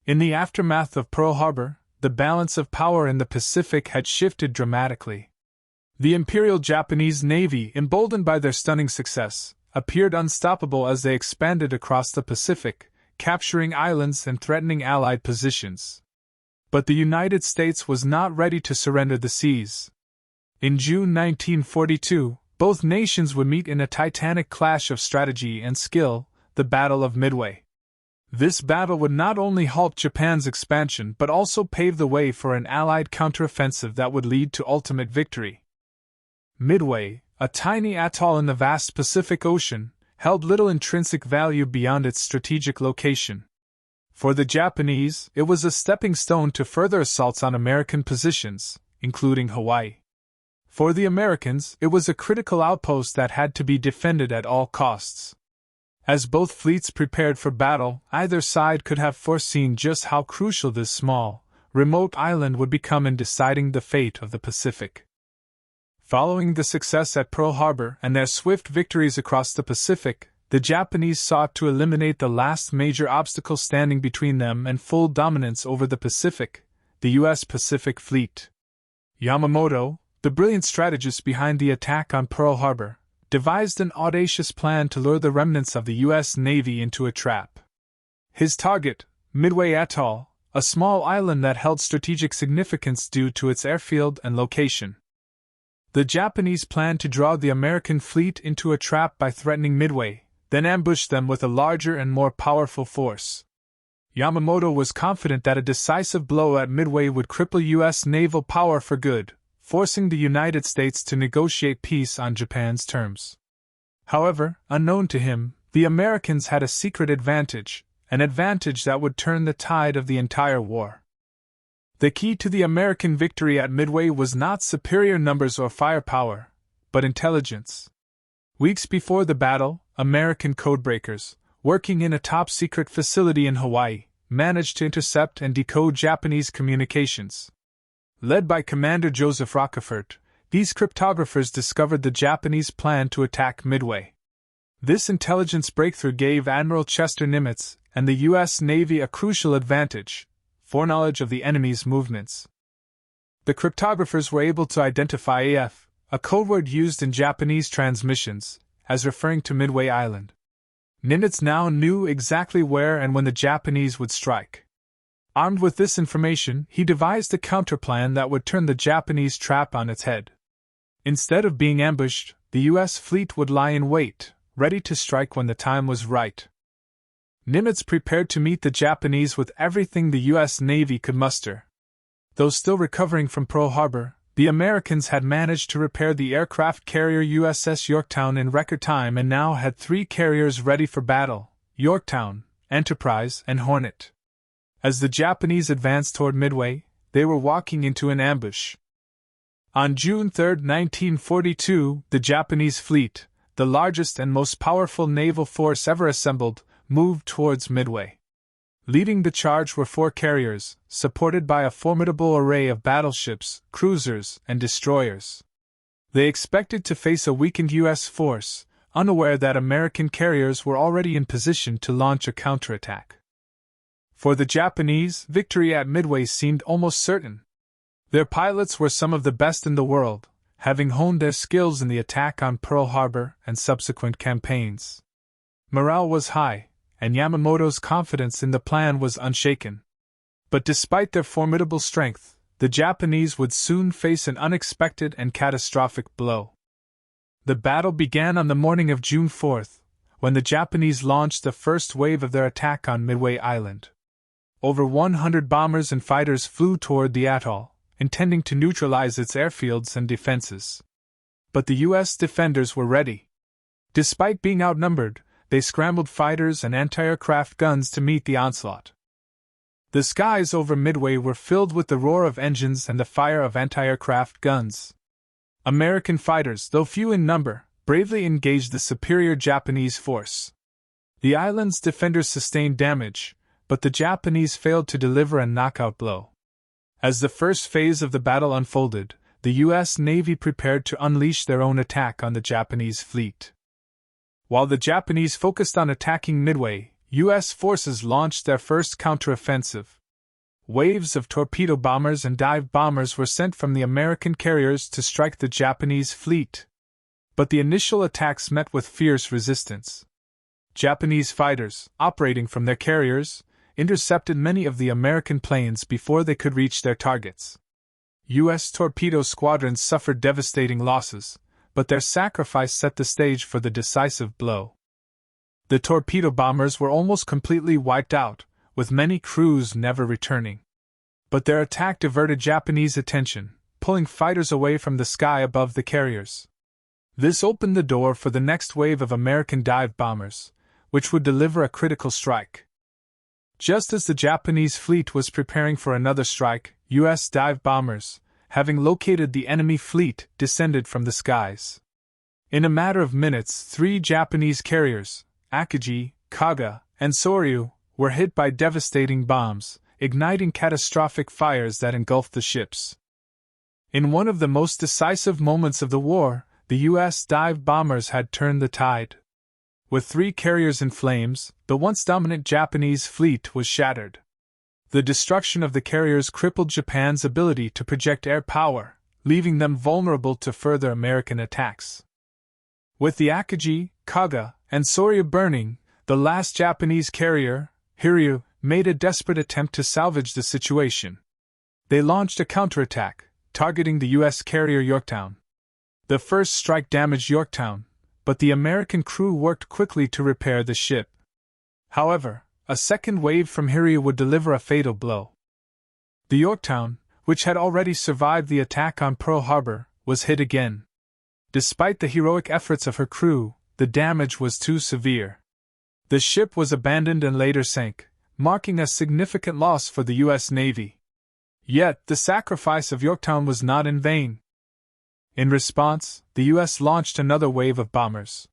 In the aftermath of Pearl Harbor, the balance of power in the Pacific had shifted dramatically. The Imperial Japanese Navy, emboldened by their stunning success, appeared unstoppable as they expanded across the Pacific, capturing islands and threatening Allied positions. But the United States was not ready to surrender the seas. In June 1942, both nations would meet in a titanic clash of strategy and skill, the Battle of Midway. This battle would not only halt Japan's expansion but also pave the way for an Allied counteroffensive that would lead to ultimate victory. Midway, a tiny atoll in the vast Pacific Ocean, held little intrinsic value beyond its strategic location. For the Japanese, it was a stepping stone to further assaults on American positions, including Hawaii. For the Americans, it was a critical outpost that had to be defended at all costs. As both fleets prepared for battle, either side could have foreseen just how crucial this small, remote island would become in deciding the fate of the Pacific. Following the success at Pearl Harbor and their swift victories across the Pacific, the Japanese sought to eliminate the last major obstacle standing between them and full dominance over the Pacific, the U.S. Pacific Fleet. Yamamoto, the brilliant strategist behind the attack on Pearl Harbor, devised an audacious plan to lure the remnants of the U.S. Navy into a trap. His target, Midway Atoll, a small island that held strategic significance due to its airfield and location. The Japanese planned to draw the American fleet into a trap by threatening Midway, then ambush them with a larger and more powerful force. Yamamoto was confident that a decisive blow at Midway would cripple U.S. naval power for good, forcing the United States to negotiate peace on Japan's terms. However, unknown to him, the Americans had a secret advantage, an advantage that would turn the tide of the entire war. The key to the American victory at Midway was not superior numbers or firepower, but intelligence. Weeks before the battle, American codebreakers, working in a top-secret facility in Hawaii, managed to intercept and decode Japanese communications. Led by Commander Joseph Rockefort, these cryptographers discovered the Japanese plan to attack Midway. This intelligence breakthrough gave Admiral Chester Nimitz and the U.S. Navy a crucial advantage: foreknowledge of the enemy's movements. The cryptographers were able to identify AF, a codeword used in Japanese transmissions, as referring to Midway Island. Nimitz now knew exactly where and when the Japanese would strike. Armed with this information, he devised a counterplan that would turn the Japanese trap on its head. Instead of being ambushed, the U.S. fleet would lie in wait, ready to strike when the time was right. Nimitz prepared to meet the Japanese with everything the U.S. Navy could muster. Though still recovering from Pearl Harbor, the Americans had managed to repair the aircraft carrier USS Yorktown in record time and now had 3 carriers ready for battle: Yorktown, Enterprise, and Hornet. As the Japanese advanced toward Midway, they were walking into an ambush. On June 3, 1942, the Japanese fleet, the largest and most powerful naval force ever assembled, moved towards Midway. Leading the charge were 4 carriers, supported by a formidable array of battleships, cruisers, and destroyers. They expected to face a weakened U.S. force, unaware that American carriers were already in position to launch a counterattack. For the Japanese, victory at Midway seemed almost certain. Their pilots were some of the best in the world, having honed their skills in the attack on Pearl Harbor and subsequent campaigns. Morale was high, and Yamamoto's confidence in the plan was unshaken. But despite their formidable strength, the Japanese would soon face an unexpected and catastrophic blow. The battle began on the morning of June 4th, when the Japanese launched the first wave of their attack on Midway Island. Over 100 bombers and fighters flew toward the atoll, intending to neutralize its airfields and defenses. But the U.S. defenders were ready. Despite being outnumbered, they scrambled fighters and anti-aircraft guns to meet the onslaught. The skies over Midway were filled with the roar of engines and the fire of anti-aircraft guns. American fighters, though few in number, bravely engaged the superior Japanese force. The island's defenders sustained damage, but the Japanese failed to deliver a knockout blow. As the first phase of the battle unfolded, the U.S. Navy prepared to unleash their own attack on the Japanese fleet. While the Japanese focused on attacking Midway, U.S. forces launched their first counteroffensive. Waves of torpedo bombers and dive bombers were sent from the American carriers to strike the Japanese fleet. But the initial attacks met with fierce resistance. Japanese fighters, operating from their carriers, intercepted many of the American planes before they could reach their targets. U.S. torpedo squadrons suffered devastating losses, but their sacrifice set the stage for the decisive blow. The torpedo bombers were almost completely wiped out, with many crews never returning. But their attack diverted Japanese attention, pulling fighters away from the sky above the carriers. This opened the door for the next wave of American dive bombers, which would deliver a critical strike. Just as the Japanese fleet was preparing for another strike, U.S. dive bombers, having located the enemy fleet, descended from the skies. In a matter of minutes, 3 Japanese carriers, Akagi, Kaga, and Soryu, were hit by devastating bombs, igniting catastrophic fires that engulfed the ships. In one of the most decisive moments of the war, the U.S. dive bombers had turned the tide. With 3 carriers in flames, the once dominant Japanese fleet was shattered. The destruction of the carriers crippled Japan's ability to project air power, leaving them vulnerable to further American attacks. With the Akagi, Kaga, and Soryu burning, the last Japanese carrier, Hiryu, made a desperate attempt to salvage the situation. They launched a counterattack, targeting the U.S. carrier Yorktown. The first strike damaged Yorktown, but the American crew worked quickly to repair the ship. However, a second wave from Hiryu would deliver a fatal blow. The Yorktown, which had already survived the attack on Pearl Harbor, was hit again. Despite the heroic efforts of her crew, the damage was too severe. The ship was abandoned and later sank, marking a significant loss for the U.S. Navy. Yet, the sacrifice of Yorktown was not in vain. In response, the U.S. launched another wave of bombers.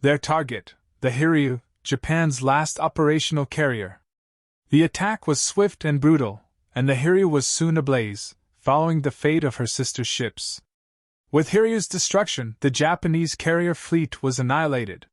Their target, the Hiryu, Japan's last operational carrier. The attack was swift and brutal, and the Hiryu was soon ablaze, following the fate of her sister ships. With Hiryu's destruction, the Japanese carrier fleet was annihilated.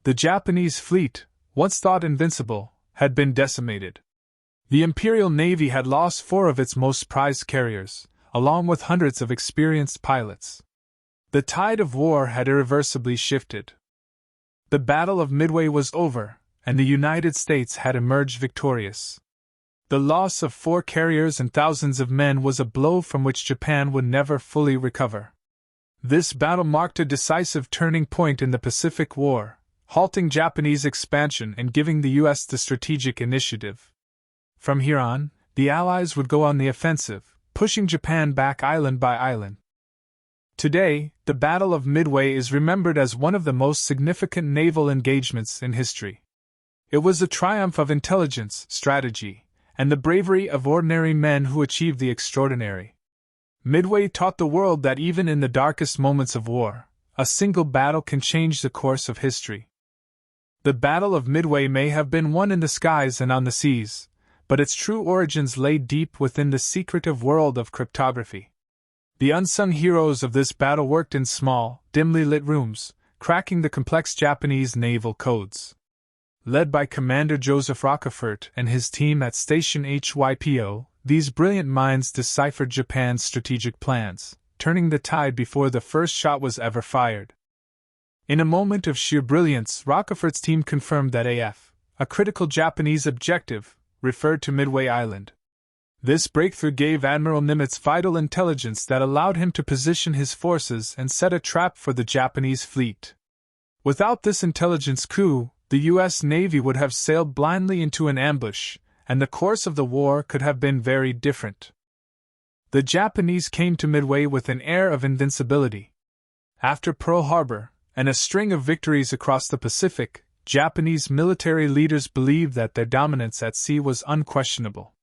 The Japanese fleet, once thought invincible, had been decimated. The Imperial Navy had lost 4 of its most prized carriers, along with hundreds of experienced pilots. The tide of war had irreversibly shifted. The Battle of Midway was over, and the United States had emerged victorious. The loss of 4 carriers and thousands of men was a blow from which Japan would never fully recover. This battle marked a decisive turning point in the Pacific War, halting Japanese expansion and giving the U.S. the strategic initiative. From here on, the Allies would go on the offensive, pushing Japan back island by island. Today, the Battle of Midway is remembered as one of the most significant naval engagements in history. It was a triumph of intelligence, strategy, and the bravery of ordinary men who achieved the extraordinary. Midway taught the world that even in the darkest moments of war, a single battle can change the course of history. The Battle of Midway may have been won in the skies and on the seas, but its true origins lay deep within the secretive world of cryptography. The unsung heroes of this battle worked in small, dimly lit rooms, cracking the complex Japanese naval codes. Led by Commander Joseph Rockefort and his team at Station HYPO, these brilliant minds deciphered Japan's strategic plans, turning the tide before the first shot was ever fired. In a moment of sheer brilliance, Rockefort's team confirmed that AF, a critical Japanese objective, referred to Midway Island. This breakthrough gave Admiral Nimitz vital intelligence that allowed him to position his forces and set a trap for the Japanese fleet. Without this intelligence coup, the U.S. Navy would have sailed blindly into an ambush, and the course of the war could have been very different. The Japanese came to Midway with an air of invincibility. After Pearl Harbor, and a string of victories across the Pacific, Japanese military leaders believed that their dominance at sea was unquestionable.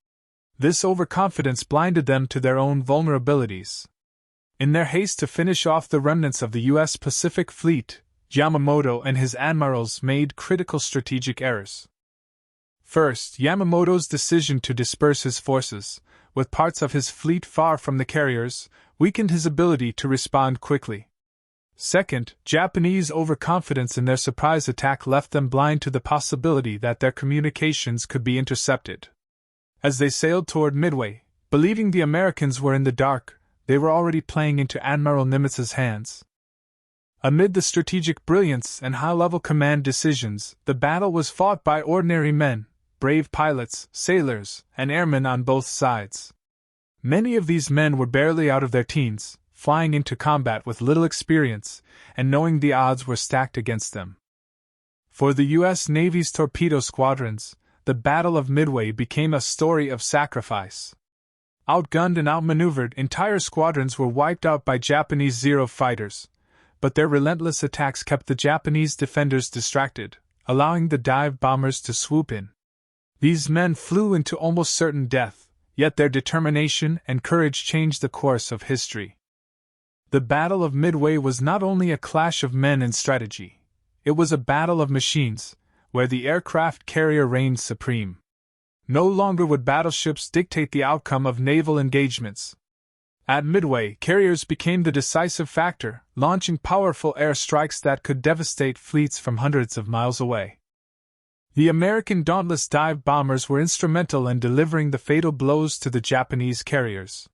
This overconfidence blinded them to their own vulnerabilities. In their haste to finish off the remnants of the U.S. Pacific Fleet, Yamamoto and his admirals made critical strategic errors. First, Yamamoto's decision to disperse his forces, with parts of his fleet far from the carriers, weakened his ability to respond quickly. Second, Japanese overconfidence in their surprise attack left them blind to the possibility that their communications could be intercepted. As they sailed toward Midway, believing the Americans were in the dark, they were already playing into Admiral Nimitz's hands. Amid the strategic brilliance and high-level command decisions, the battle was fought by ordinary men, brave pilots, sailors, and airmen on both sides. Many of these men were barely out of their teens, flying into combat with little experience, and knowing the odds were stacked against them. For the U.S. Navy's torpedo squadrons, the Battle of Midway became a story of sacrifice. Outgunned and outmaneuvered, entire squadrons were wiped out by Japanese Zero fighters, but their relentless attacks kept the Japanese defenders distracted, allowing the dive bombers to swoop in. These men flew into almost certain death, yet their determination and courage changed the course of history. The Battle of Midway was not only a clash of men and strategy, it was a battle of machines, where the aircraft carrier reigned supreme. No longer would battleships dictate the outcome of naval engagements. At Midway, carriers became the decisive factor, launching powerful air strikes that could devastate fleets from hundreds of miles away. The American Dauntless dive bombers were instrumental in delivering the fatal blows to the Japanese carriers.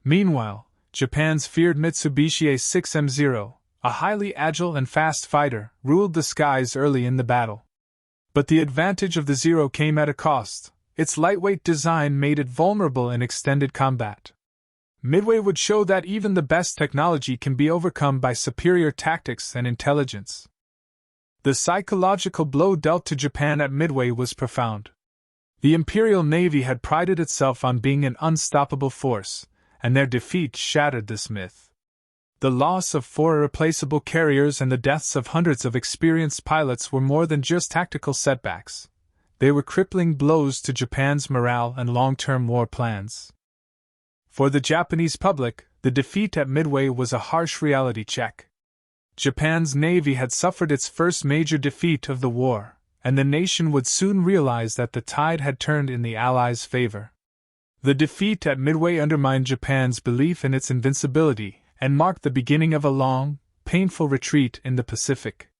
Meanwhile, Japan's feared Mitsubishi A6M0, a highly agile and fast fighter, ruled the skies early in the battle. But the advantage of the Zero came at a cost. Its lightweight design made it vulnerable in extended combat. Midway would show that even the best technology can be overcome by superior tactics and intelligence. The psychological blow dealt to Japan at Midway was profound. The Imperial Navy had prided itself on being an unstoppable force, and their defeat shattered this myth. The loss of 4 irreplaceable carriers and the deaths of hundreds of experienced pilots were more than just tactical setbacks. They were crippling blows to Japan's morale and long-term war plans. For the Japanese public, the defeat at Midway was a harsh reality check. Japan's navy had suffered its first major defeat of the war, and the nation would soon realize that the tide had turned in the Allies' favor. The defeat at Midway undermined Japan's belief in its invincibility and marked the beginning of a long, painful retreat in the Pacific.